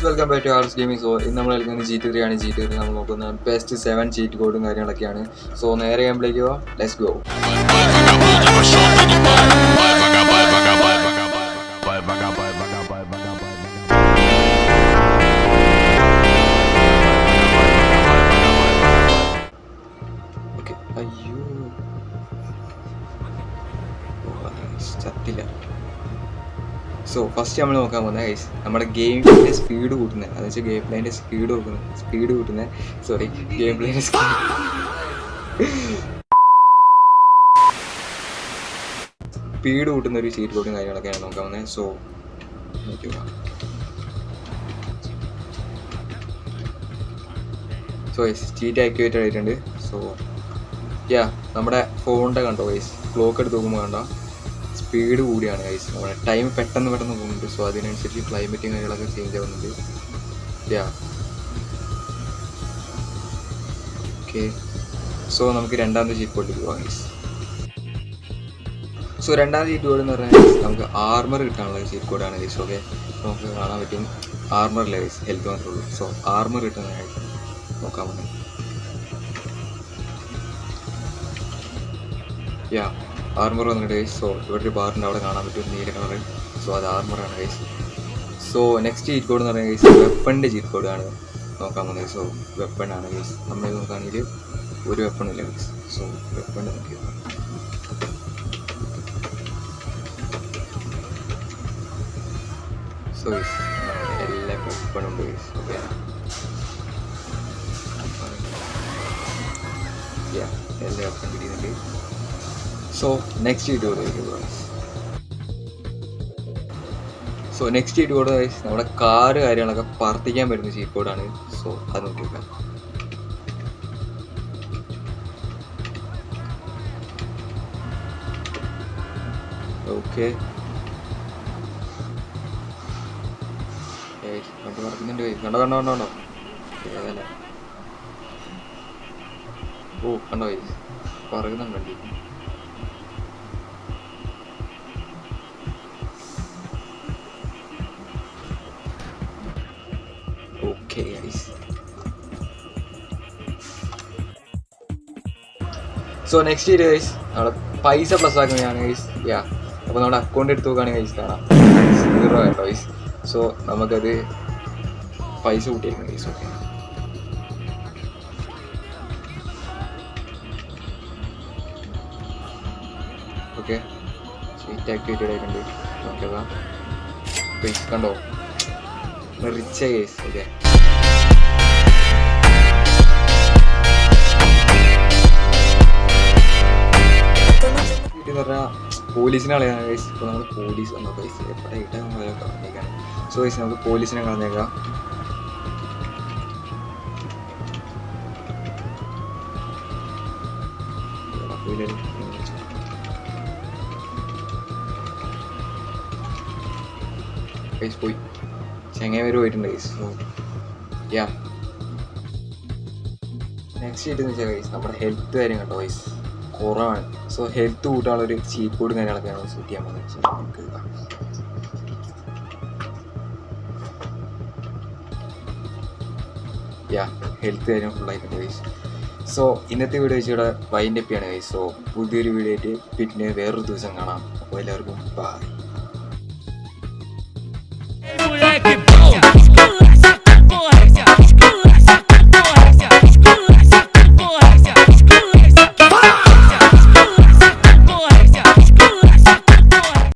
Guys welcome back to Ars gaming. So ഇന്ന് നമ്മൾ കളിക്കുന്നത് GTA ആണ്. GTA നമ്മൾ നോക്കുന്ന ബെസ്റ്റ് 7 ചീറ്റ് കോഡും കാര്യങ്ങളൊക്കെയാണ്. സോ നേരെ ഗെയിമിലേക്ക് പോവാം. Let's go. ഓക്കെ, അയ്യോ ചത്തില്ല. സോ ഫസ്റ്റ് നമ്മൾ നോക്കാൻ പോകുന്നത് ഗൈസ് നമ്മുടെ ഗെയിമിൻ്റെ സ്പീഡ് കൂട്ടുന്നത്, എന്ന് വെച്ചാൽ ഗെയിം പ്ലേൻ്റെ സ്പീഡ് കൂട്ടുന്നത് സോറി ഗെയിം പ്ലേൻ്റെ സ്പീഡ് കൂട്ടുന്ന ഒരു ചീറ്റ് കോഡും കാര്യങ്ങളൊക്കെയാണ് നോക്കാൻ പോകുന്നത്. സോ ഗൈസ് ചീറ്റ് ആക്ടിവേറ്റഡ് ആയിട്ടുണ്ട്. സോ നമ്മുടെ ഫോണിൻ്റെ കണ്ടോ ഗൈസ്, ക്ലോക്ക് എടുത്ത് നോക്കുമ്പോൾ കണ്ടോ സ്പീഡ് കൂടിയാണ് ഗൈസ്. നമ്മുടെ ടൈം പെട്ടെന്ന് പോകുന്നുണ്ട്. സോ അതിനനുസരിച്ച് ക്ലൈമറ്റും കാര്യങ്ങളൊക്കെ ചേഞ്ച് ആവുന്നുണ്ട്. ഓക്കെ, സോ നമുക്ക് രണ്ടാമത്തെ ചീറ്റ് കോഡിലേക്ക് പോകാം ഗൈസ്. സോ രണ്ടാമത്തെ ചീറ്റ് കോഡ് എന്ന് പറഞ്ഞാൽ നമുക്ക് ആർമർ കിട്ടാനുള്ള ചീറ്റ് കോഡാണ് ഗൈസ്. ഓക്കെ, നമുക്ക് കാണാൻ പറ്റും ആർമറില്ല ഗൈസ്, ഹെൽത്ത് മാത്രമേ ഉള്ളൂ. സോ ആർമർ കിട്ടുന്നതായിട്ട് നോക്കാൻ പറ്റും. ആർമർ വന്നിട്ട് ഗൈസ്. സോ ഇവിടെ ഒരു ബാറിൻ്റെ അവിടെ കാണാൻ പറ്റും നീല കളറ്. സോ അത് ആർമറാണ് guys. So next cheat code എന്ന് പറയുന്നത് ഗൈസ് വെപ്പണിൻ്റെ ചീറ്റ് കോഡാണ് നോക്കാൻ പോകുന്നത്. സോ വെപ്പണാണ് ഗൈസ്. നമ്മൾ നോക്കുകയാണെങ്കിൽ ഒരു വെപ്പണില്ല ഗൈസ്. സോ വെപ്പൺ നോക്കി സോ ഗൈസ് എല്ലാ വെപ്പണുണ്ട് ഗൈസ്. ഓക്കെ, എല്ലാ വെപ്പൺ കിട്ടിയിട്ടുണ്ട്. So next cheat code so next cheat code നമ്മുടെ കാറ് കാര്യങ്ങളൊക്കെ പറത്തിക്കാൻ പറ്റുന്ന ചീറ്റ് കോഡാണ്. സോ അത് നോക്കിക്കാം. ഓക്കെ, വണ്ടി പറക്കുന്നുണ്ട്. കണ്ടോ ഏതല്ലേ? ഓ കണ്ടോ പറക്കുന്നുണ്ട് വണ്ടി. ഓക്കെ ഗൈസ്, സോ നെക്സ്റ്റ് ചെയ്ത് ഗൈസ് നമ്മളെ പൈസ പ്ലസ് ആക്കുന്നതാണ് ഗൈസ്. അപ്പോൾ നമ്മുടെ അക്കൗണ്ട് എടുത്ത് നോക്കുകയാണെങ്കിൽ ഗൈസ് കാണാം 0 കേട്ടോ ഗൈസ്. സോ നമുക്കത് പൈസ കൂട്ടിയിരിക്കണം guys. Okay, okay sweet activated ആയിട്ടുണ്ട്. നോക്കിയതാ ഗൈസ്, കണ്ടോ റിച്ച് ഗൈസ്. ഓക്കെ, പോലീസിനെ കളയാൻ ഗൈസ്. ഇപ്പോൾ നമ്മൾ പോലീസ് വന്നോ ഗൈസ്, എവിടെ ഇട്ടാൽ കളഞ്ഞേക്കാണ്. സോ ഗൈസ് നമുക്ക് പോലീസിനെ കളഞ്ഞേക്കാം. ഗൈസ് പോയി ചെങ്ങായി പോയിട്ടുണ്ട് ഗൈസ്. സോ നെക്സ്റ്റ് ചെയ്തെന്ന് വെച്ചാൽ ഗൈസ് നമ്മുടെ ഹെൽത്ത് കാര്യം കേട്ടോ ഗൈസ് കുറവാണ്. സോ ഹെൽത്ത് കൂട്ടാനുള്ളൊരു ചീറ്റ് കോഡും കാര്യങ്ങളൊക്കെയാണ് സെറ്റ് ചെയ്യാൻ പോകുന്നത്. സോ നമുക്ക് ഹെൽത്ത് കാര്യം ഫുള്ളായിട്ടുണ്ട് ഗൈസ്. സോ ഇന്നത്തെ വീഡിയോ വെച്ചിവിടെ വൈൻഡപ്പ് ചെയ്യാണ് ഗൈസ്. സോ പുതിയൊരു വീഡിയോ ആയിട്ട് പിന്നെ വേറൊരു ദിവസം കാണാം. അപ്പോൾ എല്ലാവർക്കും ബൈ.